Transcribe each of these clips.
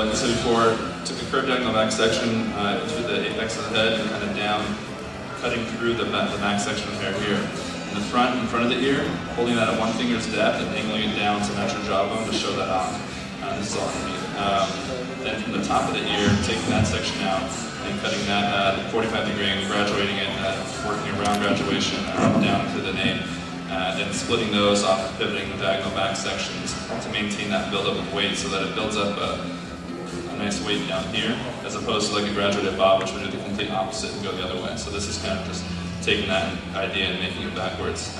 like I said before, took a curved diagonal back section through the apex of the head and kind of down, cutting through the back section of hair here. In front of the ear, holding that at one finger's depth and angling it down to match your jawbone to show that off. This is all underneath. Then from the top of the ear, taking that section out and cutting that 45-degree angle, graduating it, working around graduation down to the nape. Then splitting those off, pivoting the diagonal back sections to maintain that buildup of weight so that it builds up a nice weight down here, as opposed to like a graduated bob, which would do the complete opposite and go the other way. So this is kind of just taking that idea and making it backwards.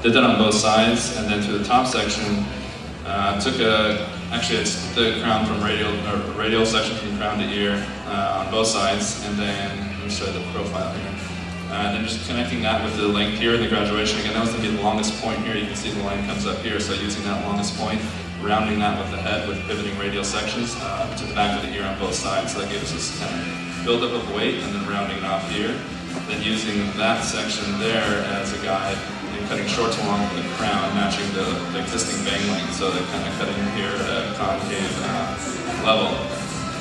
Did that on both sides, and then through the top section, actually it's the crown from radial section from crown to ear on both sides, and then, let me show you the profile here. And then just connecting that with the length here in the graduation. Again, that was going to be the longest point here. You can see the line comes up here, so using that longest point, rounding that with the head with pivoting radial sections to the back of the ear on both sides. So that gives us kind of buildup of weight and then rounding it off here. Then using that section there as a guide and cutting short to long with the crown, matching the existing bang length. So they're kind of cutting here at a concave level.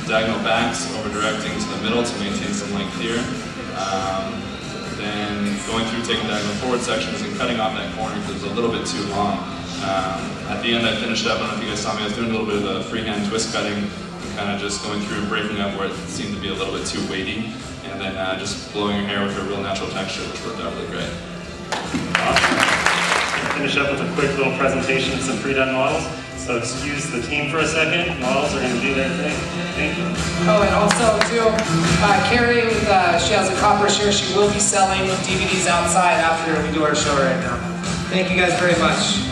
Diagonal backs, over directing to the middle to maintain some length here. Then going through, taking diagonal forward sections and cutting off that corner because it was a little bit too long. At the end I finished up, I don't know if you guys saw me, I was doing a little bit of a freehand twist cutting, and kind of just going through and breaking up where it seemed to be a little bit too weighty, and then just blowing your hair with a real natural texture, which worked out really great. Awesome. Finish up with a quick little presentation of some pre-done models. So excuse the team for a second. Models are going to do their thing. Thank you. Oh, and also too, Carrie, she has a copper share. She will be selling DVDs outside after we do our show right now. Thank you guys very much.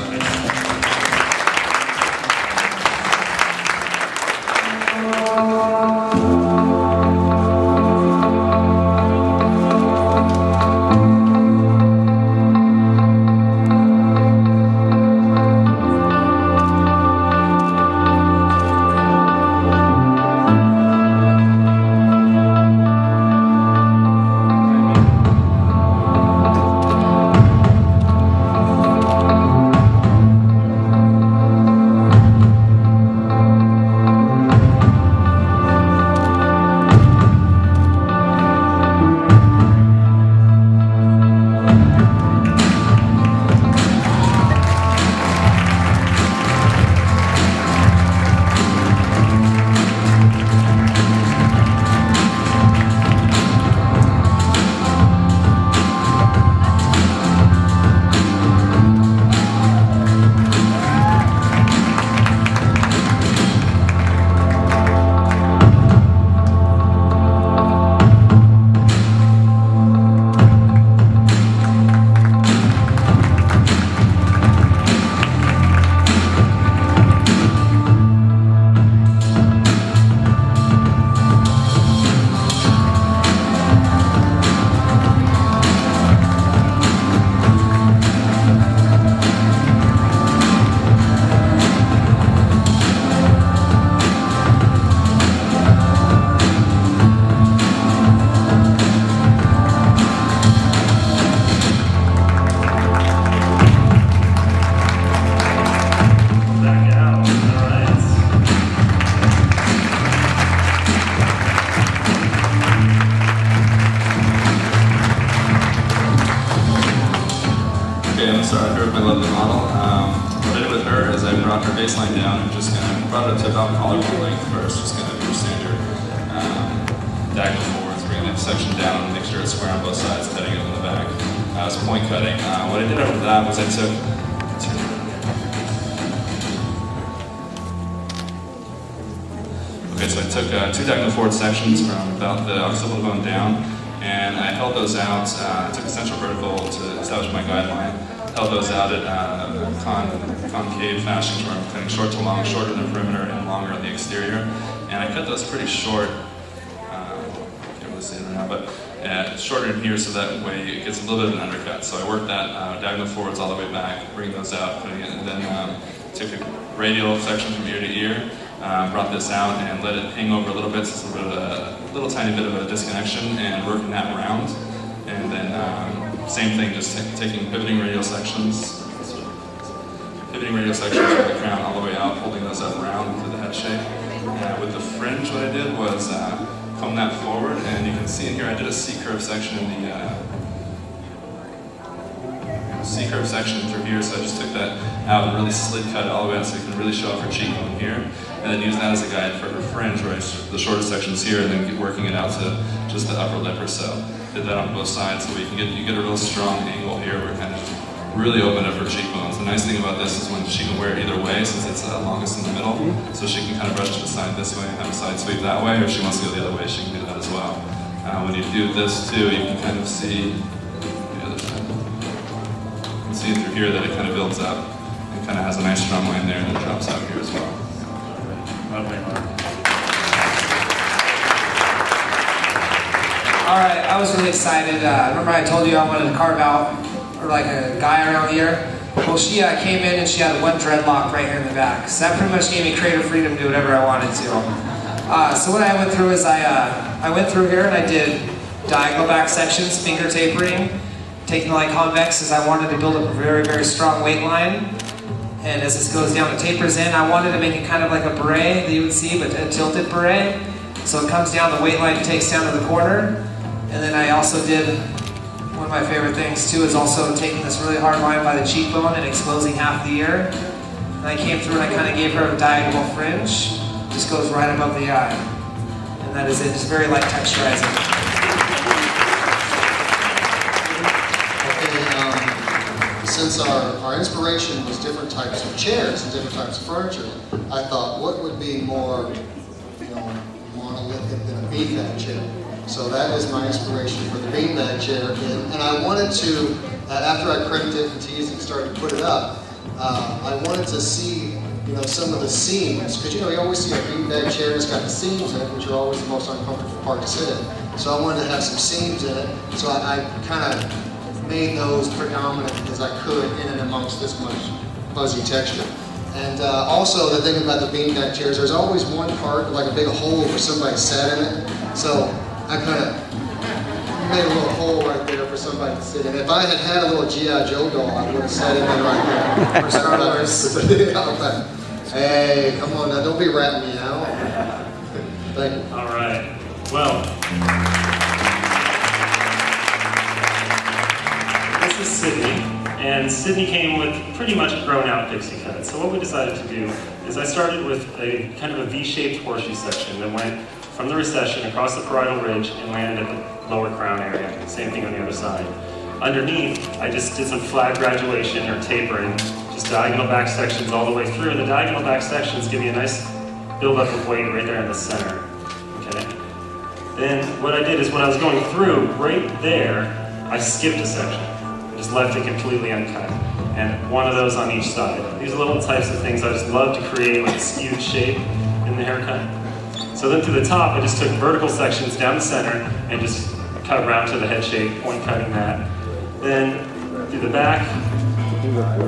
Baseline down and just kind of brought it up to about collarbone length first, just kind of your standard diagonal forwards, bringing that section down and make sure it's square on both sides, heading up in the back. As point cutting. What I did after that was I took two diagonal forward sections from about the occipital bone down, and I held those out. I took a central vertical to establish my guideline. Held those out at concave fashion where I'm cutting short to long, shorter than the perimeter and longer on the exterior. And I cut those pretty short, can't really see it right now, but shorter in here so that way it gets a little bit of an undercut. So I worked that diagonal forwards all the way back, bring those out, putting it, and then took a radial section from ear to ear, brought this out and let it hang over a little bit, so it's a little tiny bit of a disconnection, and working that round. And then same thing, just taking pivoting radial sections from the crown all the way out, holding those up round to the head shape. With the fringe, what I did was comb that forward, and you can see in here I did a C-curve section in the C-curve section through here, so I just took that out and really slid cut it all the way out so you can really show off her cheekbone here, and then use that as a guide for her fringe, where the shortest section's here, and then keep working it out to just the upper lip or so. Did that on both sides, so you get a real strong angle here where it kind of really open up her cheekbones. The nice thing about this is when she can wear it either way, since it's longest in the middle, so she can kind of brush to the side this way and have a side sweep that way, or if she wants to go the other way, she can do that as well. When you do this too, you can kind of see the other side. You can see through here that it kind of builds up and kind of has a nice strong line there, and then drops out here as well. Lovely, Mark. All right, I was really excited. Remember I told you I wanted to carve out or like a guy around the ear? Well, she came in and she had one dreadlock right here in the back. So that pretty much gave me creative freedom to do whatever I wanted to. So what I went through is I went through here and I did diagonal back sections, finger tapering, taking the light convex as I wanted to build up a very, very strong weight line. And as this goes down, it tapers in. I wanted to make it kind of like a beret that you would see, but a tilted beret. So it comes down, the weight line takes down to the corner. And then I also did, one of my favorite things too, is also taking this really hard line by the cheekbone and exposing half the ear. And I came through and I kind of gave her a diagonal fringe. Just goes right above the eye. And that is it, just very light texturizing. Okay, since our inspiration was different types of chairs and different types of furniture, I thought what would be more, monolithic than a beanbag chair. So that is my inspiration for the beanbag chair. And I wanted to, after I crimped it and teased and started to put it up, I wanted to see, some of the seams, because you always see a beanbag chair that's got the seams in it, which are always the most uncomfortable part to sit in. So I wanted to have some seams in it, so I kind of made those predominant as I could in and amongst this much fuzzy texture. And also the thing about the beanbag chairs, there's always one part, like a big hole where somebody sat in it. So I kind of made a little hole right there for somebody to sit in. If I had had a little G.I. Joe doll, I would have sat in there right there. For Star Wars. Hey, come on now, don't be ratting me out. Thank you. All right. Well, this is Sydney, and Sydney came with pretty much a grown-out pixie cut. So what we decided to do is I started with a kind of a V-shaped horseshoe section that went from the recession across the parietal ridge and landed at the lower crown area. Same thing on the other side. Underneath, I just did some flat graduation or tapering, just diagonal back sections all the way through. And the diagonal back sections give you a nice buildup of weight right there in the center. Okay. Then what I did is when I was going through, right there, I skipped a section. I just left it completely uncut. And one of those on each side. These are little types of things I just love to create, like a skewed shape in the haircut. So then to the top, I just took vertical sections down the center and just cut around to the head shape, point cutting that. Then through the back,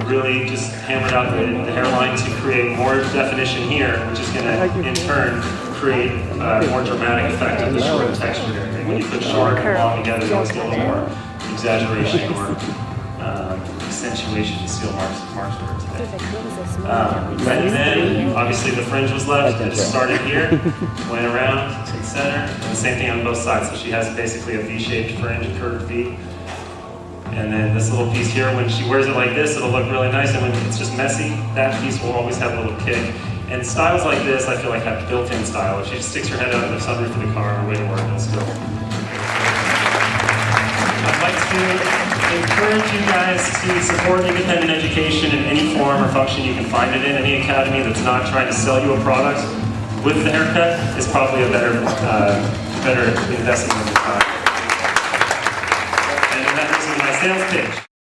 really just hammered out the hairline to create more definition here, which is going to, in turn, create a more dramatic effect of the short texture. When you put short and long together, you always get a little more exaggeration or accentuation. You see marks over today. And then, obviously, the fringe was left. It started here, went around to the center, and the same thing on both sides. So she has basically a V-shaped fringe, a curved V. And then this little piece here, when she wears it like this, it'll look really nice. And when it's just messy, that piece will always have a little kick. And styles like this, I feel like have built-in style. If she just sticks her head out of the sunroof of the car on her way to work, it'll still. I'd like to encourage you guys to support independent education in any form or function you can find it in. Any academy that's not trying to sell you a product with the haircut is probably a better investment of your time. And that brings me to my sales pitch.